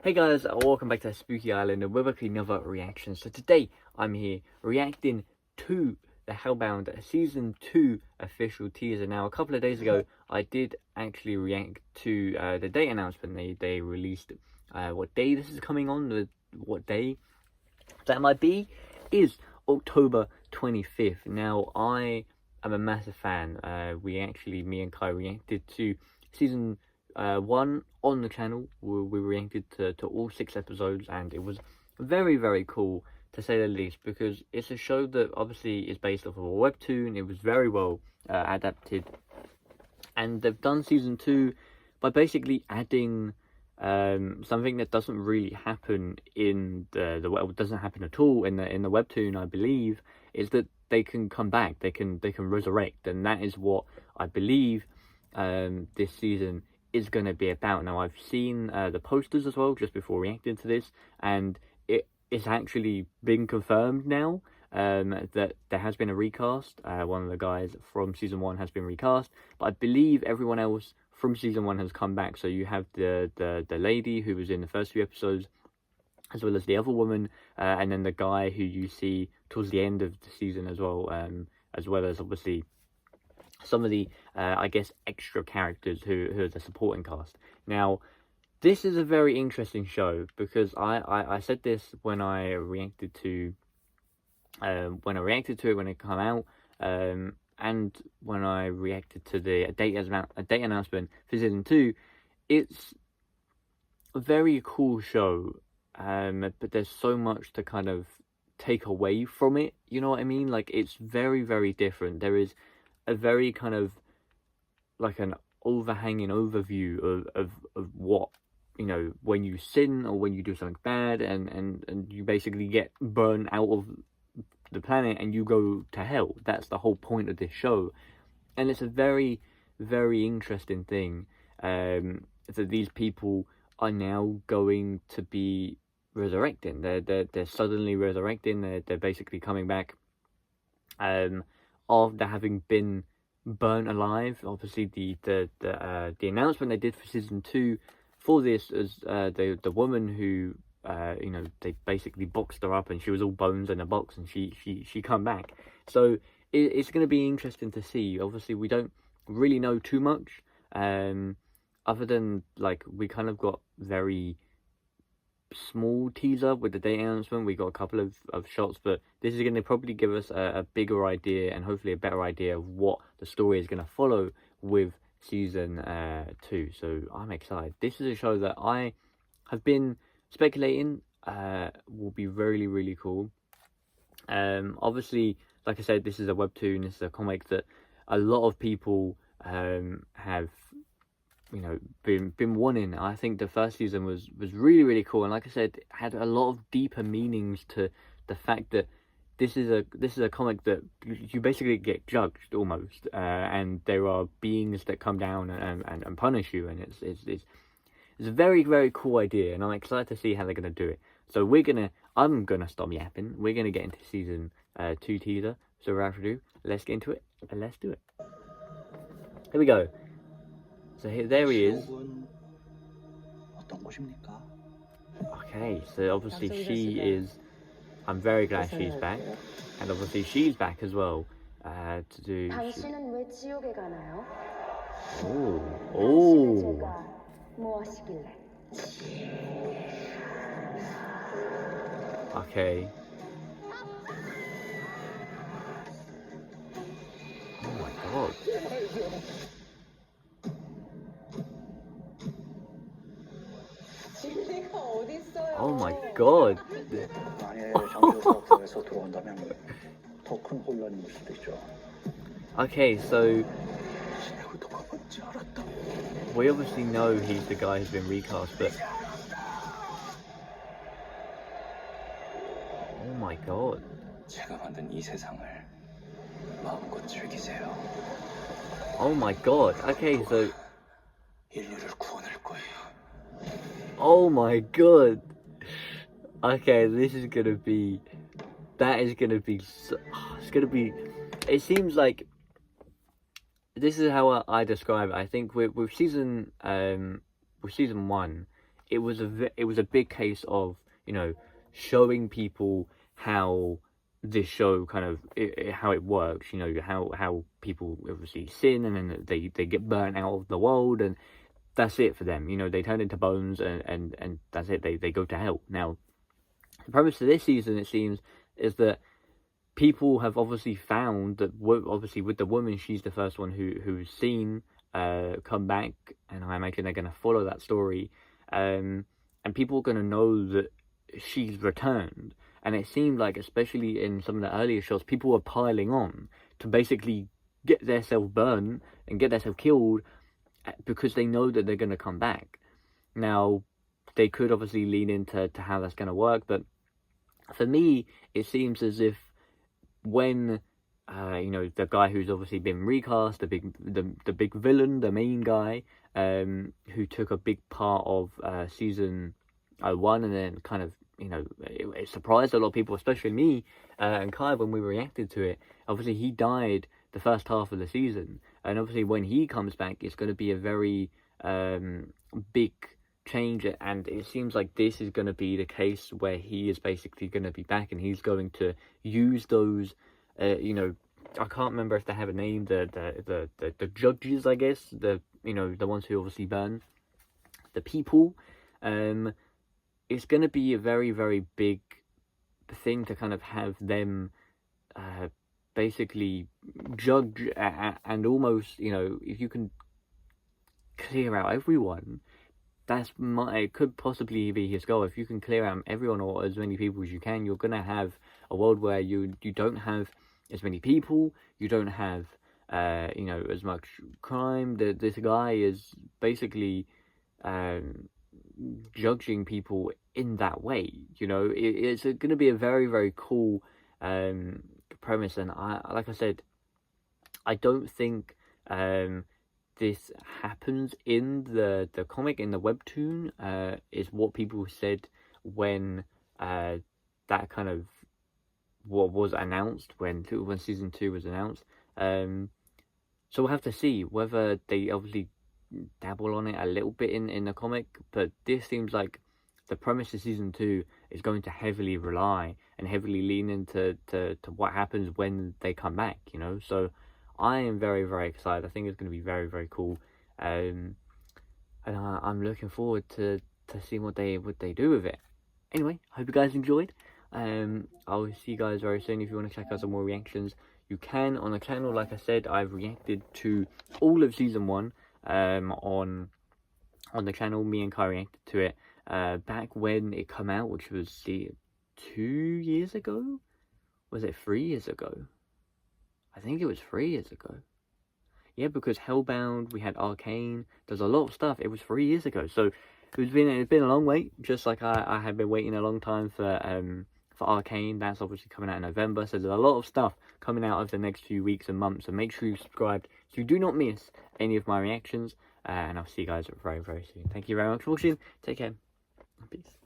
Hey guys, welcome back to Spooky Island and we're back with another reaction. So today I'm here reacting to the Hellbound Season 2 official teaser. Now a couple of days ago I did actually react to the date announcement. They released what day this is coming on, what day that might be, is October 25th. Now I am a massive fan. Me and Kai reacted to Season 1 on the channel. We reacted to all 6 episodes, and it was very, very cool to say the least, because it's a show that obviously is based off of a webtoon. It was very well adapted, and they've done Season 2 by basically adding something that doesn't really happen in doesn't happen at all in the webtoon, I believe, is that they can come back, they can resurrect, and that is what I believe this season is going to be about. Now I've seen the posters as well just before reacting to this, and it's actually been confirmed now that there has been a recast. One of the guys from Season 1 has been recast, but I believe everyone else from Season 1 has come back. So you have the lady who was in the first few episodes, as well as the other woman, and then the guy who you see towards the end of the season as well as obviously some of the I guess extra characters who are the supporting cast. Now this is a very interesting show, because I said this when I reacted to it when it came out, and when I reacted to the date announcement for Season 2. It's a very cool show, but there's so much to kind of take away from it, you know what I mean? Like, it's very, very different. There is a very kind of like an overhanging overview of what, you know, when you sin or when you do something bad, and you basically get burned out of the planet and you go to hell. That's the whole point of this show, and it's a very, very interesting thing that these people are now going to be resurrecting. They're suddenly resurrecting. They're basically coming back after having been burnt alive. Obviously the announcement they did for Season 2 for this is the woman who you know, they basically boxed her up and she was all bones in a box, and she come back. So it's going to be interesting to see. Obviously we don't really know too much, other than, like, we kind of got very small teaser with the date announcement. We got a couple of shots, but this is going to probably give us a bigger idea, and hopefully a better idea of what the story is going to follow with Season 2. So I'm excited. This is a show that I have been speculating will be really, really cool. Obviously, like I said, this is a webtoon. This is a comic that a lot of people have, you know, been wanting. I think the first season was really, really cool, and like I said, it had a lot of deeper meanings to the fact that this is a comic that you basically get judged almost, and there are beings that come down and punish you, and it's a very, very cool idea, and I'm excited to see how they're gonna do it. So I'm gonna stop yapping. We're gonna get into Season 2 teaser. So without further ado, let's get into it, and let's do it. Here we go. So there he is. Okay, so obviously she is. I'm very glad she's back, and obviously she's back as well to do. Oh. Okay. Oh my god. Oh my god. Okay, so we obviously know he's the guy who's been recast, but oh my god. Oh my god. Okay, so oh my god. Okay, this is gonna be, that is gonna be, it's gonna be, it seems like, this is how I describe it. I think with season 1, it was a big case of, you know, showing people how this show kind of how it works. You know, how people obviously sin, and then they get burnt out of the world, and that's it for them. You know, they turn into bones, and that's it. They go to hell. Now, the premise of this season, it seems, is that people have obviously found that, obviously with the woman, she's the first one who's seen come back, and I imagine they're going to follow that story, and people are going to know that she's returned. And it seemed like, especially in some of the earlier shots, people were piling on to basically get themselves burned and get themselves killed because they know that they're going to come back. Now, they could obviously lean into how that's going to work, but for me, it seems as if when you know, the guy who's obviously been recast, the big villain, the main guy, who took a big part of season 1, and then kind of, you know, it surprised a lot of people, especially me and Kai, when we reacted to it. Obviously, he died the first half of the season, and obviously when he comes back, it's going to be a very big change, and it seems like this is going to be the case where he is basically going to be back, and he's going to use those you know, I can't remember if they have a name, the judges, I guess, the, you know, the ones who obviously burn the people. It's going to be a very, very big thing to kind of have them basically judge, and almost, you know, if you can clear out everyone, it could possibly be his goal. If you can clear out everyone, or as many people as you can, you're gonna have a world where you don't have as many people, you don't have you know, as much crime. This guy is basically judging people in that way. You know, it's going to be a very, very cool premise, and like I said, I don't think this happens in the comic, in the webtoon, is what people said when that kind of what was announced when season 2 was announced. So we'll have to see whether they obviously dabble on it a little bit in the comic, but this seems like the premise of season 2 is going to heavily rely and heavily lean into what happens when they come back, you know. So I am very, very excited. I think it's going to be very, very cool, and I'm looking forward to seeing what they do with it. Anyway, hope you guys enjoyed. I'll see you guys very soon. If you want to check out some more reactions, you can on the channel. Like I said, I've reacted to all of season 1 on the channel. Me and Kai reacted to it back when it came out, which was 2 years ago. Was it 3 years ago? I think it was 3 years ago. Yeah, because Hellbound, we had Arcane. There's a lot of stuff. It was 3 years ago. So it's been a long wait. Just like I have been waiting a long time for Arcane. That's obviously coming out in November. So there's a lot of stuff coming out over the next few weeks and months. So make sure you subscribe so you do not miss any of my reactions. And I'll see you guys very, very soon. Thank you very much for watching. Take care. Peace.